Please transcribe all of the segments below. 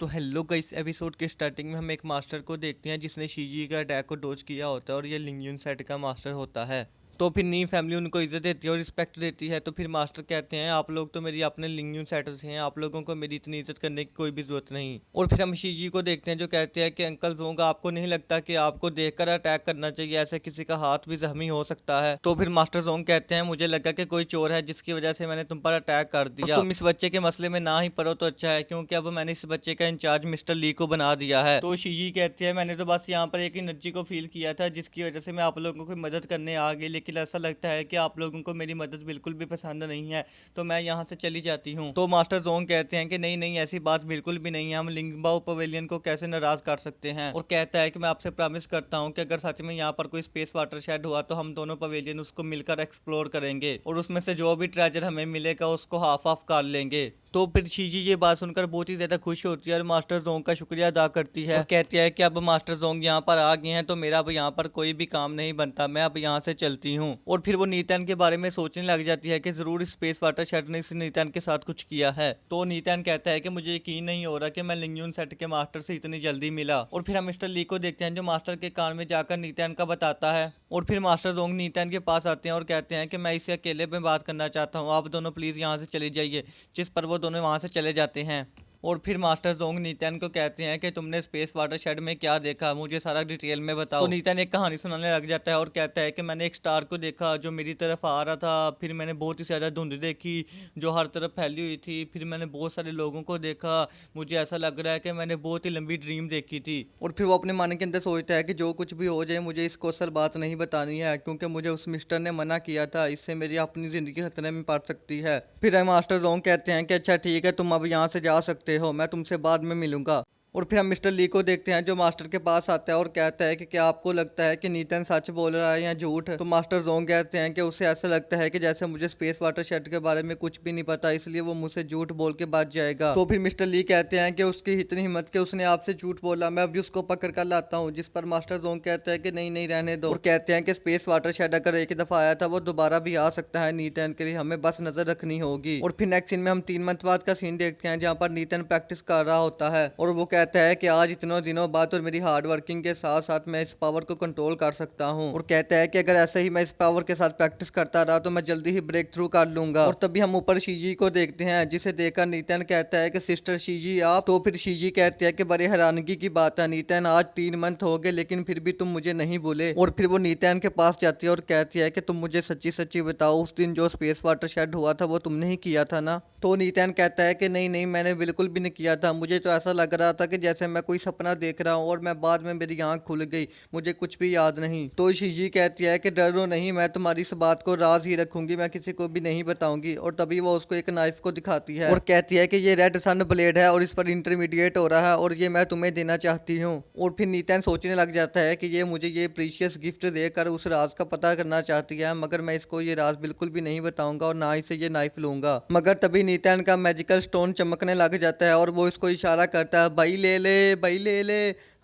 तो hello guys, episode के starting में हम एक मास्टर को देखते हैं जिसने शीजी का अटैक को डॉज किया होता है और ये लिंगयुन सेट का मास्टर होता है। तो फिर नी फैमिली उनको इज्जत देती है और रिस्पेक्ट देती है। तो फिर मास्टर कहते हैं आप लोग तो मेरी अपने लिंगयुन सेटर्स हैं, आप लोगों को मेरी इतनी इज्जत करने की कोई भी जरूरत नहीं। और फिर हम शीजी को देखते हैं जो कहते हैं कि अंकल जोंग आपको नहीं लगता कि आपको देखकर अटैक करना चाहिए, ऐसे किसी का हाथ भी जख्मी हो सकता है। तो फिर मास्टर जोंग कहते हैं मुझे लगा कि कोई चोर है जिसकी वजह से मैंने तुम पर अटैक कर दिया। तुम इस बच्चे के मसले में ना ही पड़ो तो अच्छा है, क्योंकि अब मैंने इस बच्चे का इंचार्ज मिस्टर ली को बना दिया है। तो शीजी कहते हैं मैंने तो बस यहाँ पर एक एनर्जी को फील किया था जिसकी वजह से मैं आप लोगों को मदद करने आ गई, लेकिन ऐसा लगता है कि आप लोगों को मेरी मदद बिल्कुल भी पसंद नहीं है, तो मैं यहाँ से चली जाती हूँ। तो मास्टर जोंग कहते हैं कि नहीं नहीं, ऐसी बात बिल्कुल भी नहीं है, हम लिंगबाओ पवेलियन को कैसे नाराज कर सकते हैं। और कहता है कि मैं आपसे प्रॉमिस करता हूँ कि अगर सच में यहाँ पर कोई स्पेस वाटर शेड हुआ तो हम दोनों पवेलियन उसको मिलकर एक्सप्लोर करेंगे और उसमें से जो भी ट्रेजर हमें मिलेगा उसको हाफ ऑफ कर लेंगे। तो फिर शीजी ये बात सुनकर बहुत ही ज्यादा खुश होती है और मास्टर जोंग का शुक्रिया अदा करती है और कहती है कि अब मास्टर जोंग यहाँ पर आ गए हैं तो मेरा अब यहाँ पर कोई भी काम नहीं बनता, मैं अब यहाँ से चलती हूँ। और फिर वो नीतन के बारे में सोचने लग जाती है कि जरूर स्पेस वाटर शेड ने इस नीतन के साथ कुछ किया है। तो नीतन कहता है कि मुझे यकीन नहीं हो रहा कि मैं लिंगयुन सेट के मास्टर से इतनी जल्दी मिला। और फिर हम मिस्टर ली को देखते हैं जो मास्टर के कान में जाकर नीतन का बताता है। और फिर मास्टर जोंग नीतन के पास आते हैं और कहते हैं कि मैं इससे अकेले में बात करना चाहता हूँ, आप दोनों प्लीज यहाँ से चले जाइए। जिस पर वो दोनों वहाँ से चले जाते हैं। और फिर मास्टर जोंग नीतन को कहते हैं कि तुमने स्पेस वाटर शेड में क्या देखा, मुझे सारा डिटेल में बताओ। तो नीतन एक कहानी सुनाने लग जाता है और कहता है कि मैंने एक स्टार को देखा जो मेरी तरफ आ रहा था, फिर मैंने बहुत ही ज़्यादा धुंध देखी जो हर तरफ फैली हुई थी, फिर मैंने बहुत सारे लोगों को देखा, मुझे ऐसा लग रहा है कि मैंने बहुत ही लंबी ड्रीम देखी थी। और फिर वो अपने मन के अंदर सोचता है कि जो कुछ भी हो जाए मुझे इसको असल बात नहीं बतानी है, क्योंकि मुझे उस मिस्टर ने मना किया था, इससे मेरी अपनी ज़िंदगी खतरे में पड़ सकती है। फिर मास्टर जोंग कहते हैं कि अच्छा ठीक है, तुम अब यहाँ से जा सकते हो, मैं तुमसे बाद में मिलूंगा। और फिर हम मिस्टर ली को देखते हैं जो मास्टर के पास आता है और कहता है कि क्या आपको लगता है कि नीतन सच बोल रहा है या झूठ। तो मास्टर जोंग कहते हैं कि उसे ऐसा लगता है कि जैसे मुझे स्पेस वाटर शेड के बारे में कुछ भी नहीं पता, इसलिए वो मुझसे झूठ बोल के बच जाएगा। तो फिर मिस्टर ली कहते हैं कि उसकी इतनी हिम्मत कि उसने आपसे झूठ बोला, मैं अभी उसको पकड़ कर लाता हूँ। जिस पर मास्टर जोंग कहता है कि नहीं नहीं रहने दो, और कहते हैं कि स्पेस वाटर शेड अगर एक दफा आया था वो दोबारा भी आ सकता है नीतन के लिए, हमें बस नजर रखनी होगी। और फिर नेक्स्ट सीन में हम 3 मंथ बाद का सीन देखते हैं जहाँ पर नीतन प्रैक्टिस कर रहा होता है और वो कहता है कि आज इतनों दिनों बाद और मेरी हार्ड वर्किंग के साथ साथ मैं इस पावर को कंट्रोल कर सकता हूँ। और कहता है कि अगर ऐसे ही मैं इस पावर के साथ प्रैक्टिस करता रहा तो मैं जल्दी ही ब्रेक थ्रू कर लूंगा। और तभी हम ऊपर शीजी को देखते हैं जिसे देखकर नीतन कहता है कि सिस्टर शीजी आप। तो फिर शीजी कहते हैं कि बड़े हैरानगी की बात है नीतन, आज 3 मंथ हो गए लेकिन फिर भी तुम मुझे नहीं भूले। और फिर वो नीतन के पास जाती है और कहती है कि तुम मुझे सच्ची सच्ची बताओ, उस दिन जो स्पेस वाटर शेड हुआ था वो तुमने ही किया था ना। तो नीतन कहता है कि नहीं नहीं, मैंने बिल्कुल भी नहीं किया था, मुझे तो ऐसा लग रहा था कि जैसे मैं कोई सपना देख रहा हूँ और मैं बाद में मेरी आंख खुल गई, मुझे कुछ भी याद नहीं। तो शीजी कहती है कि डरो नहीं, मैं तुम्हारी इस बात को राज ही रखूंगी, मैं किसी को भी नहीं बताऊंगी। और तभी वो उसको एक नाइफ को दिखाती है और कहती है कि ये रेड सन ब्लेड है और इस पर इंटरमीडिएट हो रहा है और ये मैं तुम्हें देना चाहती हूँ। और फिर नीतन सोचने लग जाता है कि ये मुझे ये प्रीशियस गिफ्ट देकर उस राज का पता करना चाहती है, मगर मैं इसको ये राज बिल्कुल भी नहीं बताऊंगा और ना ही से ये नाइफ लूंगा। मगर तभी नीतन का मैजिकल स्टोन चमकने लग जाता है और वो इसको इशारा करता है, भाई ले ले, भाई ले ले,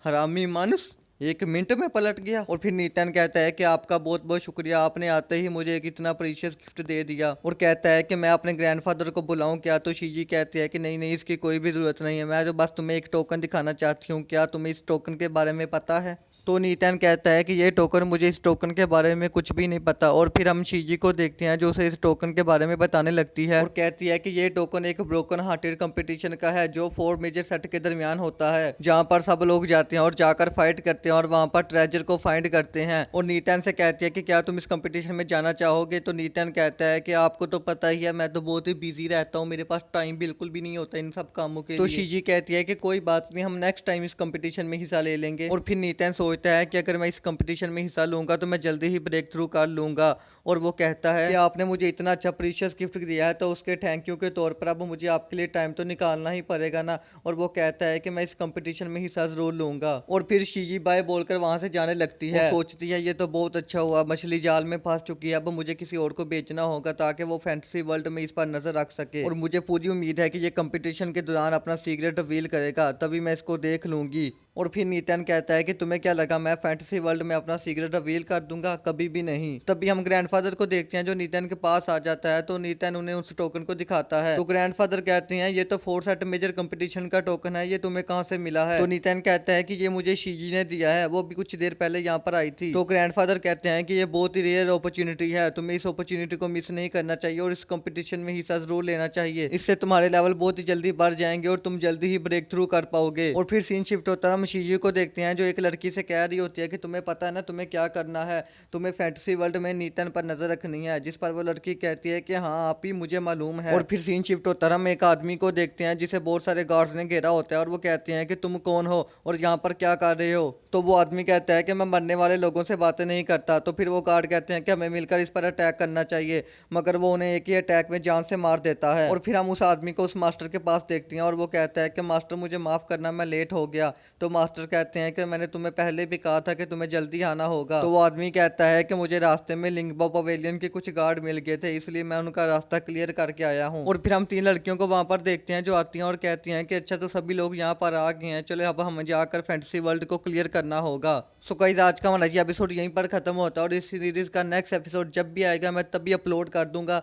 हरामी मानुस 1 मिनट में पलट गया। और फिर नीतन कहता है कि आपका बहुत बहुत शुक्रिया, आपने आते ही मुझे एक इतना प्रीशियस गिफ्ट दे दिया। और कहता है कि मैं अपने ग्रैंडफादर को बुलाऊं क्या। तो शीजी कहती है कि नहीं नहीं, इसकी कोई भी जरूरत नहीं है, मैं तो बस तुम्हें एक टोकन दिखाना चाहती हूँ, क्या तुम्हें इस टोकन के बारे में पता है। तो नीतन कहता है कि ये टोकन, मुझे इस टोकन के बारे में कुछ भी नहीं पता। और फिर हम शीजी को देखते हैं जो उसे इस टोकन के बारे में बताने लगती है और कहती है कि ये टोकन एक ब्रोकन हार्टेड कंपटीशन का है जो 4 मेजर सेट के दरमियान होता है, जहाँ पर सब लोग जाते हैं और जाकर फाइट करते हैं और वहाँ पर ट्रेजर को फाइंड करते हैं। और नीतन से कहती है कि क्या तुम इस कंपटीशन में जाना चाहोगे। तो नीतन कहता है कि आपको तो पता ही है, मैं तो बहुत ही बिजी रहता हूँ, मेरे पास टाइम बिल्कुल भी नहीं होता इन सब कामों के लिए। तो शीजी कहती है कि कोई बात नहीं, हम नेक्स्ट टाइम इस कंपटीशन में हिस्सा ले लेंगे। और फिर नीतन सोचता है कि अगर मैं इस कंपटीशन में हिस्सा लूंगा तो मैं जल्दी ही ब्रेक थ्रू कर लूंगा। और वो कहता है कि आपने मुझे इतना अच्छा प्रीशियस गिफ्ट दिया है तो उसके थैंक यू के तौर पर अब मुझे आपके लिए टाइम तो निकालना ही पड़ेगा ना। और वो कहता है कि मैं इस कंपटीशन में हिस्सा जरूर लूंगा। और फिर शीजी बाय बोलकर वहां से जाने लगती है। वो सोचती है ये तो बहुत अच्छा हुआ, मछली जाल में फंस चुकी है, अब मुझे किसी और को बेचना होगा ताकि वो फैंटेसी वर्ल्ड में इस पर नजर रख सके। और मुझे पूरी उम्मीद है कि ये कंपटीशन के दौरान अपना सीक्रेट रिवील करेगा, तभी मैं इसको देख लूंगी। और फिर नीतन कहता है कि तुम्हें क्या लगा मैं फैंटेसी वर्ल्ड में अपना सीक्रेट रिवील कर दूंगा, कभी भी नहीं। तभी हम ग्रैंडफादर को देखते हैं जो नीतन के पास आ जाता है, तो नीतन उन्हें उस टोकन को दिखाता है। तो ग्रैंडफादर कहते हैं ये तो फोर्स एट मेजर कंपटीशन का टोकन है, ये तुम्हें कहाँ से मिला है। तो नीतन कहता है कि ये मुझे शीजी ने दिया है, वो भी कुछ देर पहले यहाँ पर आई थी। तो ग्रैंडफादर कहते हैं कि ये बहुत ही रेयर अपॉर्चुनिटी है, तुम्हें इस अपॉर्चुनिटी को मिस नहीं करना चाहिए और इस कंपटीशन में हिस्सा जरूर लेना चाहिए, इससे तुम्हारे लेवल बहुत ही जल्दी बढ़ जाएंगे और तुम जल्दी ही ब्रेक थ्रू कर पाओगे। और फिर सीन शिफ्ट होता है, हम शीजी को देखते हैं जो एक लड़की से कह रही होती है कि तुम्हें पता है ना तुम्हें क्या करना है, तुम्हें फैंटेसी वर्ल्ड में नीतन पर नजर रखनी है। जिस पर वो लड़की कहती है कि हाँ आप ही मुझे मालूम है। और फिर सीन शिफ्ट होता है, हम एक आदमी को देखते हैं जिसे बहुत सारे गार्ड्स ने घेरा होता है और वो कहते हैं कि तुम कौन हो और यहाँ पर क्या कर रहे हो। तो वो आदमी कहता है कि मैं मरने वाले लोगों से बातें नहीं करता। तो फिर वो गार्ड कहते हैं कि हमें मिलकर इस पर अटैक करना चाहिए, मगर वो उन्हें एक ही अटैक में जान से मार देता है। और फिर हम उस आदमी को उस मास्टर के पास देखते हैं और वो कहता है कि मास्टर मुझे माफ करना, मैं लेट हो गया। तो मास्टर कहते हैं कि मैंने तुम्हें पहले भी कहा था कि तुम्हें जल्दी आना होगा। तो वो आदमी कहता है कि मुझे रास्ते में लिंगबो पवेलियन के कुछ गार्ड मिल गए थे, इसलिए मैं उनका रास्ता क्लियर करके आया हूँ। और फिर हम 3 लड़कियों को वहां पर देखते हैं जो आती हैं और कहती हैं कि अच्छा तो सभी लोग यहाँ पर आ गए हैं, चलो अब हम जाकर फैंटेसी वर्ल्ड को क्लियर करना होगा। सो गाइस आज का हमारा ये एपिसोड यहीं पर खत्म होता है और इस सीरीज का नेक्स्ट एपिसोड जब भी आएगा मैं तभी अपलोड कर दूंगा।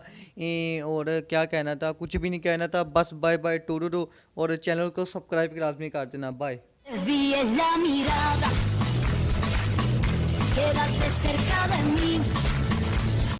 और क्या कहना था, कुछ भी नहीं कहना था, बस बाय बाय टूरू। और चैनल को सब्सक्राइब लाजमी कर देना, bye. Vi es la mirada, quédate cerca de mí.